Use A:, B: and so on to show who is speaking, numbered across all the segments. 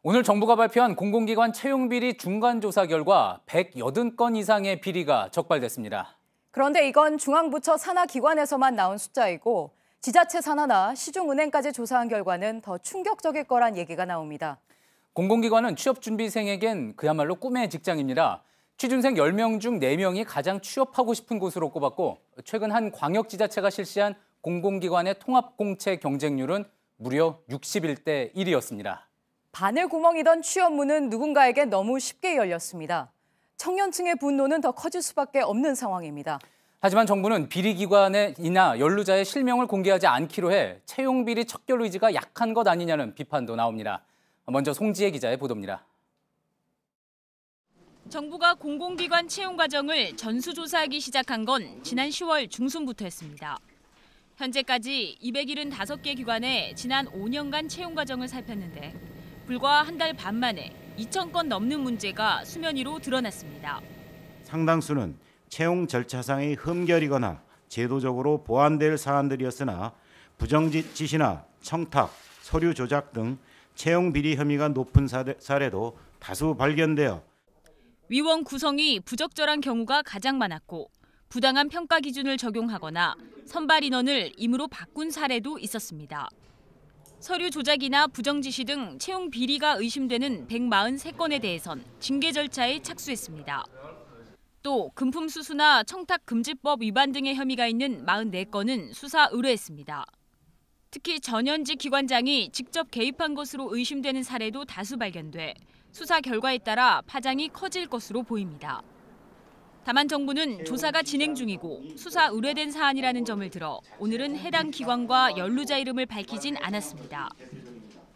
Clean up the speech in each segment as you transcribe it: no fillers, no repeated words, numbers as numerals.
A: 오늘 정부가 발표한 공공기관 채용비리 중간조사 결과 180건 이상의 비리가 적발됐습니다.
B: 그런데 이건 중앙부처 산하기관에서만 나온 숫자이고 지자체 산하나 시중은행까지 조사한 결과는 더 충격적일 거란 얘기가 나옵니다.
A: 공공기관은 취업준비생에겐 그야말로 꿈의 직장입니다. 취준생 10명 중 4명이 가장 취업하고 싶은 곳으로 꼽았고 최근 한 광역지자체가 실시한 공공기관의 통합공채 경쟁률은 무려 61대 1이었습니다.
B: 바늘구멍이던 취업문은 누군가에게 너무 쉽게 열렸습니다. 청년층의 분노는 더 커질 수밖에 없는 상황입니다.
A: 하지만 정부는 비리기관이나 연루자의 실명을 공개하지 않기로 해 채용비리 척결 의지가 약한 것 아니냐는 비판도 나옵니다. 먼저 송지혜 기자의 보도입니다.
C: 정부가 공공기관 채용 과정을 전수조사하기 시작한 건 지난 10월 중순부터였습니다. 현재까지 275개 기관에 지난 5년간 채용 과정을 살폈는데 불과 한 달 반 만에 2,000건 넘는 문제가 수면 위로 드러났습니다.
D: 상당수는 채용 절차상의 흠결이거나 제도적으로 보완될 사안들이었으나 부정지시나 청탁, 서류 조작 등 채용 비리 혐의가 높은 사례도 다수 발견되어
C: 위원 구성이 부적절한 경우가 가장 많았고 부당한 평가 기준을 적용하거나 선발 인원을 임의로 바꾼 사례도 있었습니다. 서류 조작이나 부정지시 등 채용 비리가 의심되는 143건에 대해선 징계 절차에 착수했습니다. 또 금품 수수나 청탁금지법 위반 등의 혐의가 있는 44건은 수사 의뢰했습니다. 특히 전현직 기관장이 직접 개입한 것으로 의심되는 사례도 다수 발견돼 수사 결과에 따라 파장이 커질 것으로 보입니다. 다만 정부는 조사가 진행 중이고 수사 의뢰된 사안이라는 점을 들어 오늘은 해당 기관과 연루자 이름을 밝히진 않았습니다.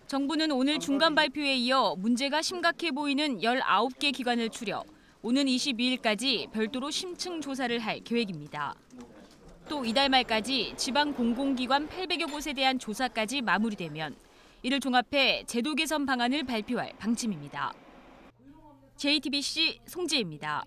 C: 정부는 오늘 중간 발표에 이어 문제가 심각해 보이는 19개 기관을 추려 오는 22일까지 별도로 심층 조사를 할 계획입니다. 또 이달 말까지 지방 공공기관 800여 곳에 대한 조사까지 마무리되면 이를 종합해 제도 개선 방안을 발표할 방침입니다. JTBC 송지혜입니다.